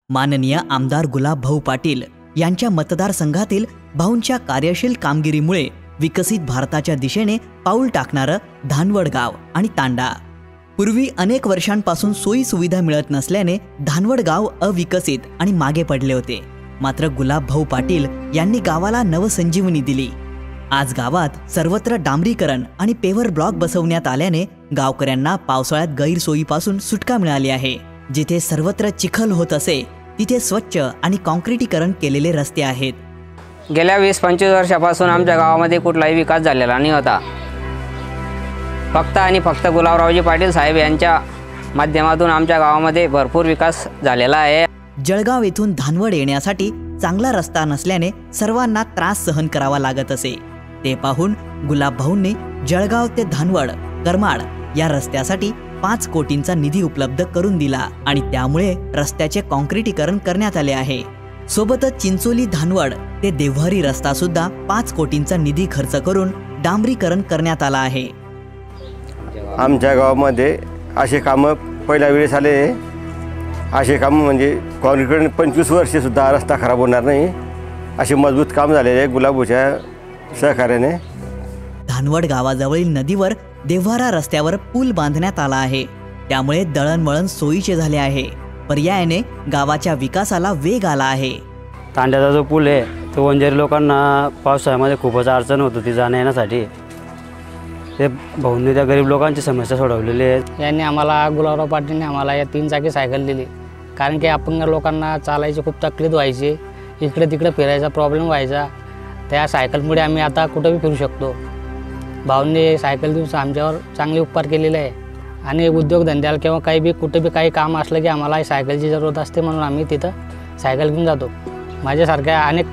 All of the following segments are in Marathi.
माननीय आमदार गुलाबभाऊ पाटील यांच्या मतदारसंघातील भाऊंच्या कार्यशील कामगिरीमुळे विकसित भारताच्या दिशेने पाऊल टाकणारं धानवड गाव आणि तांडा। पूर्वी अनेक वर्षांपासून सोयी सुविधा मिळत नसल्याने धानवड गाव अविकसित आणि मागे पडले होते। मात्र गुलाबभाऊ पाटील यांनी गावाला नवसंजीवनी दिली। आज गावात सर्वत्र डांबरीकरण आणि पेवर ब्लॉक बसवण्यात आल्याने गावकऱ्यांना पावसाळ्यात गैरसोयीपासून सुटका मिळाली आहे। जिथे सर्वत्र चिखल होत असे तिथे स्वच्छ आणि काँक्रिटीकरण केलेले रस्ते आहेत। गेल्या 20-25 वर्षापासून आमच्या गावामध्ये कुठलाही विकास झालेला नाही होता। फक्त आणि फक्त गुलाबरावजी पाटील साहेब यांच्या माध्यमातून आमच्या गावामध्ये भरपूर विकास झालेला आहे। जळगाव येथून धानवड येण्यासाठी चांगला रस्ता नसल्याने सर्वांना त्रास सहन करावा लागत असे। ते पाहून गुलाबभाऊंनी जळगाव ते धानवड करमाड या रस्त्यासाठी 5 कोटींचा निधी उपलब्ध करून दिला आणि त्यामुळे रस्त्याचे काँक्रिटीकरण करण्यात आले आहे। सोबतच चिंचोली धानवड ते देवहारी रस्ता सुद्धा 5 कोटींचा निधी खर्च करून डांबरीकरण करण्यात आला आहे। आमच्या गावामध्ये असे कामं पहिल्या वेळेस आले। असे काम म्हणजे काँक्रीटीकरण 25 वर्षे सुद्धा रस्ता खराब होणार नाही असे मजबूत काम झालेले आहे गुलाबभाऊच्या सहकार्याने। धानवड गावाजवळील नदीवर देव्हारा रस्त्यावर पूल बांधण्यात आला आहे। त्यामुळे दळणवळण सोयीचे झाले आहे। पर्यायाने गावाच्या विकासाला वेग आला आहे। तांड्याचा जो पूल आहे तो वंजारी लोकांना पावसाळ्यामध्ये खूपच अडचण होत होती जाण्या येण्यासाठी। ते भाऊंनी त्या गरीब लोकांची समस्या सोडवलेली आहे। यांनी आम्हाला गुलाबराव पाटीलने आम्हाला या 3 चाकी सायकल दिली, कारण की अपंग लोकांना चालायची खूप तकलीफ व्हायची, इकडे तिकडे फिरायचा प्रॉब्लेम व्हायचा। त्या सायकलमुळे आम्ही आता कुठेही फिरू शकतो। भाऊंनी सायकल देऊन आमच्यावर चांगले उपकार केलेले आहे आणि उद्योगधंद्याला किंवा काही बी कुठे बी काही काम असलं की आम्हाला सायकलची जरूरत असते, म्हणून आम्ही तिथं सायकल घेऊन जातो। माझ्यासारख्या अनेक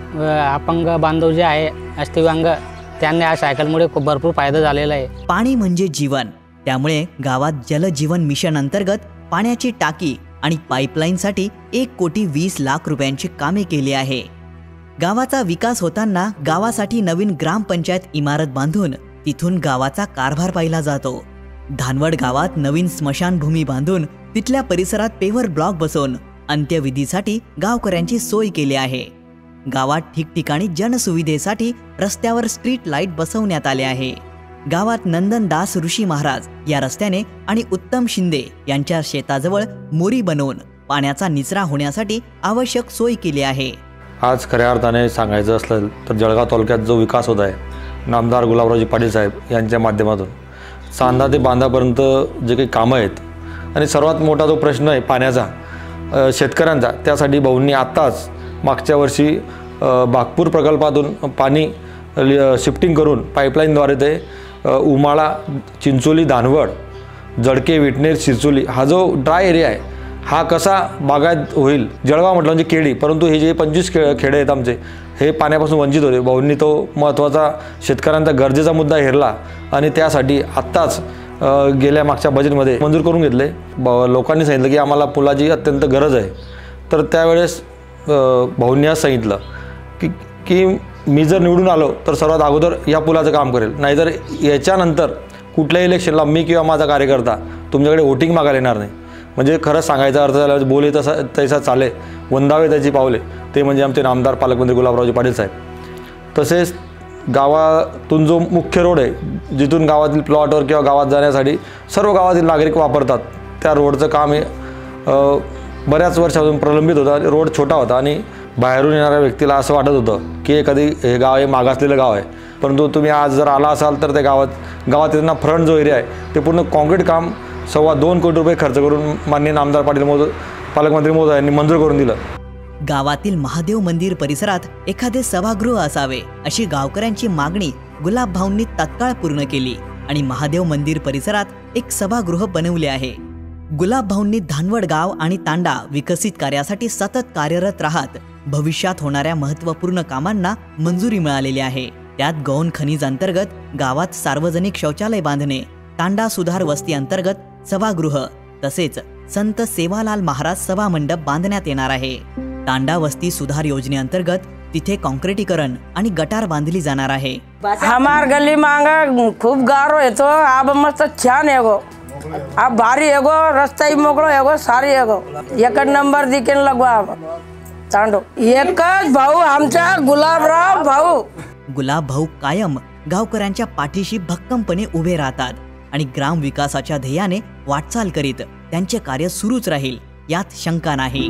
अपंग बांधव जे आहे अस्थिव्यांग त्यांना या सायकलमुळे खूप भरपूर फायदा झालेला आहे। पाणी म्हणजे जीवन, त्यामुळे गावात जलजीवन मिशन अंतर्गत पाण्याची टाकी आणि पाईपलाईनसाठी 1,20,00,000 रुपयांची कामे केली आहे। गावाचा विकास होताना गावासाठी नवीन ग्रामपंचायत इमारत बांधून तिथून गावाचा कारभार पाहिला जातो। धानवड गावात नवीन स्मशानभूमी बांधून तिथल्या परिसरात पेवर ब्लॉक बसवून अंत्यविधीसाठी गावकऱ्यांची सोय केली आहे। गावात ठिकठिकाणी जनसुविधेसाठी रस्त्यावर स्ट्रीट लाईट बसवण्यात आले आहे। गावात नंदनदास ऋषी महाराज या रस्त्याने आणि उत्तम शिंदे यांच्या शेताजवळ मोरी बनवून पाण्याचा निचरा होण्यासाठी आवश्यक सोय केली आहे। आज खऱ्या अर्थाने सांगायचं असलं तर जळगाव तालुक्यात जो विकास होत आहे आमदार गुलाबरावजी पाटील साहेब यांच्या माध्यमातून चांदा ते बांधापर्यंत जे काही कामं आहेत आणि सर्वात मोठा जो प्रश्न आहे पाण्याचा शेतकऱ्यांचा, त्यासाठी भाऊंनी आत्ताच मागच्या वर्षी बागपूर प्रकल्पातून पाणी शिफ्टिंग करून पाईपलाईनद्वारे ते उमाळा चिंचोली धानवड जडके विटनेर चिंचोली हा जो ड्राय एरिया आहे हा कसा बागायत होईल। जळगाव म्हटलं म्हणजे केडी, परंतु हे जे 25 खेडे आहेत आमचे हे पाण्यापासून वंचित होते। भाऊंनी तो महत्त्वाचा शेतकऱ्यांचा गरजेचा मुद्दा हेरला आणि त्यासाठी आत्ताच गेल्या मागच्या बजेटमध्ये मंजूर करून घेतले। लोकांनी सांगितलं की आम्हाला पुलाची अत्यंत गरज आहे, तर त्यावेळेस भाऊंनी असं सांगितलं की मी जर निवडून आलो तर सर्वात अगोदर या पुलाचं काम करेल, नाहीतर याच्यानंतर कुठल्याही इलेक्शनला मी किंवा माझा कार्यकर्ता तुमच्याकडे वोटिंग मागायला येणार नाही। म्हणजे खरंच सांगायचा अर्थ झाला बोले तसा चाले वंदावे त्याची पावले, ते म्हणजे आमचे आमदार पालकमंत्री गुलाबरावजी पाटील साहेब। तसेच गावातून जो मुख्य रोड आहे जिथून गावातील प्लॉटवर किंवा गावात जाण्यासाठी सर्व गावातील नागरिक वापरतात, त्या रोडचं काम हे बऱ्याच वर्षापासून प्रलंबित होतं। रोड छोटा होता आणि बाहेरून येणाऱ्या व्यक्तीला असं वाटत होतं की कधी हे गाव हे मागासलेलं गाव आहे, परंतु तुम्ही आज जर आला असाल तर त्या गावात त्यांना फ्रंट जो एरिया आहे ते पूर्ण कॉन्क्रीट काम 2.25 कोटी रुपये खर्च करून माननीय आमदार पालकमंत्री महोदय यांनी मंजूर करून दिलं। गावातील महादेव मंदिर परिसरात एखादे सभागृह असावे अशी गावकऱ्यांची मागणी गुलाबभाऊंनी तत्काळ पूर्ण केली आणि महादेव मंदिर परिसरात एक सभागृह बनवले आहे। गुलाबभाऊंनी धानवड गाव आणि तांडा विकसित कार्यासाठी सतत कार्यरत राहत भविष्यात होणाऱ्या महत्त्वपूर्ण कामांना मंजुरी मिळालेली आहे। त्यात गौण खनिज अंतर्गत गावात सार्वजनिक शौचालय बांधणे, तांडा सुधार वस्ती अंतर्गत सभागृह तसेच संत सेवालाल महाराज सभा मंडप बांधण्यात येणार आहे। तांडा वस्ती सुधार योजनेअंतर्गत तिथे काँक्रिटीकरण आणि गटार बांधली जाणार आहे। हमार गली मांगा खूप गारो येतो, अब मस्त छान आहे गो। अब भारी एगो रास्ता ही मोकळो एगो सारी एगो एक नंबर दिकेन लगवा चांडो एकच भाऊ आमचा गुलाबराव भाऊ. गुलाब भाऊ कायम गावकऱ्यांच्या पाठीशी भक्कमपणे उभे राहतात आणि ग्राम विकासाच्या ध्येयाने वाटचाल करीत त्यांचे कार्य सुरूच राहील यात शंका नाही.